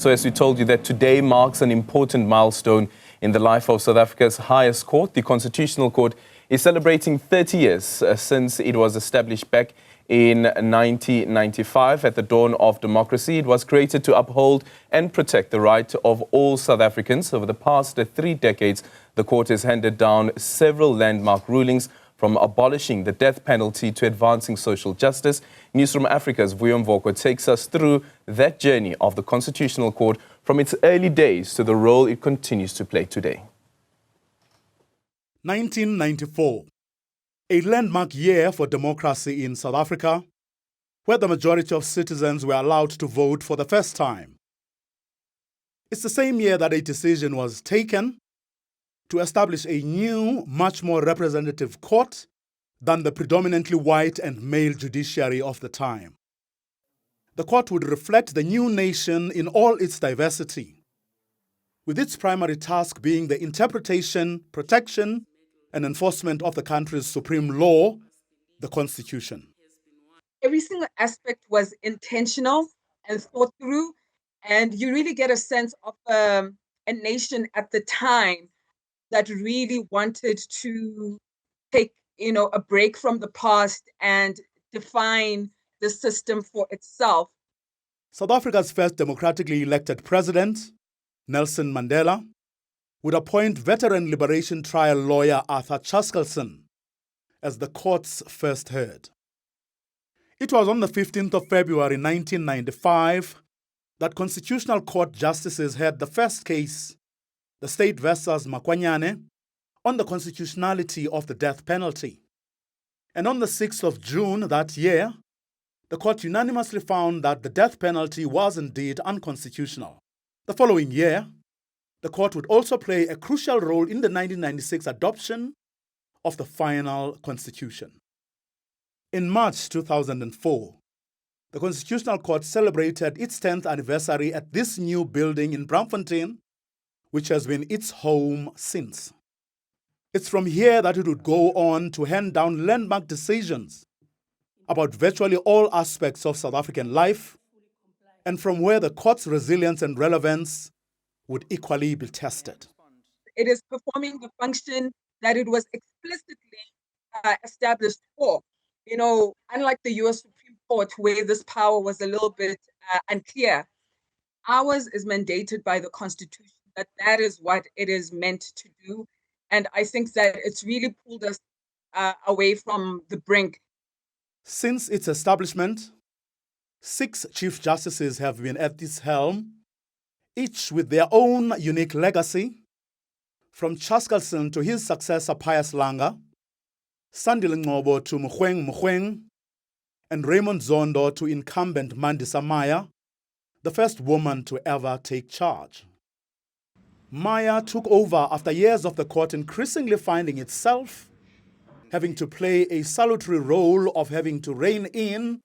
So as we told you that today marks an important milestone in the life of South Africa's highest court. The Constitutional Court is celebrating 30 years since it was established back in 1995 at the dawn of democracy. It was created to uphold and protect the right of all South Africans. Over the past 3 decades, the court has handed down several landmark rulings, from abolishing the death penalty to advancing social justice. Newzroom Afrika's Vuyo Mvoko takes us through that journey of the Constitutional Court from its early days to the role it continues to play today. 1994, a landmark year for democracy in South Africa, where the majority of citizens were allowed to vote for the first time. It's the same year that a decision was taken to establish a new, much more representative court than the predominantly white and male judiciary of the time. The court would reflect the new nation in all its diversity, with its primary task being the interpretation, protection, and enforcement of the country's supreme law, the Constitution. Every single aspect was intentional and thought through, and you really get a sense of a nation at the time that really wanted to take, a break from the past and define the system for itself. South Africa's first democratically elected president, Nelson Mandela, would appoint veteran liberation trial lawyer Arthur Chaskalson as the court's first heard. It was on the 15th of February 1995 that Constitutional Court justices heard the first case, the state versus Makwanyane, on the constitutionality of the death penalty. And on the 6th of June that year, the court unanimously found that the death penalty was indeed unconstitutional. The following year, the court would also play a crucial role in the 1996 adoption of the final constitution. In March 2004, the Constitutional Court celebrated its 10th anniversary at this new building in Braamfontein, which has been its home since. It's from here that it would go on to hand down landmark decisions about virtually all aspects of South African life, and from where the court's resilience and relevance would equally be tested. It is performing the function that it was explicitly established for. Unlike the U.S. Supreme Court, where this power was a little bit unclear, ours is mandated by the Constitution. That is what it is meant to do. And I think that it's really pulled us away from the brink. Since its establishment, 6 Chief Justices have been at this helm, each with their own unique legacy, from Chaskalson to his successor Pius Langa, Sandile Ngcobo to Mogoeng, and Raymond Zondo to incumbent Mandisa Maya, the first woman to ever take charge. Maya took over after years of the court increasingly finding itself having to play a salutary role of having to rein in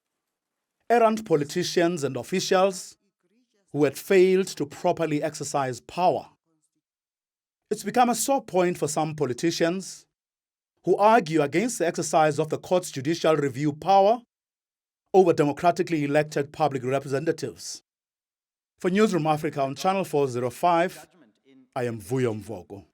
errant politicians and officials who had failed to properly exercise power. It's become a sore point for some politicians who argue against the exercise of the court's judicial review power over democratically elected public representatives. For Newzroom Afrika on Channel 405, I am Vuyo Mvoko.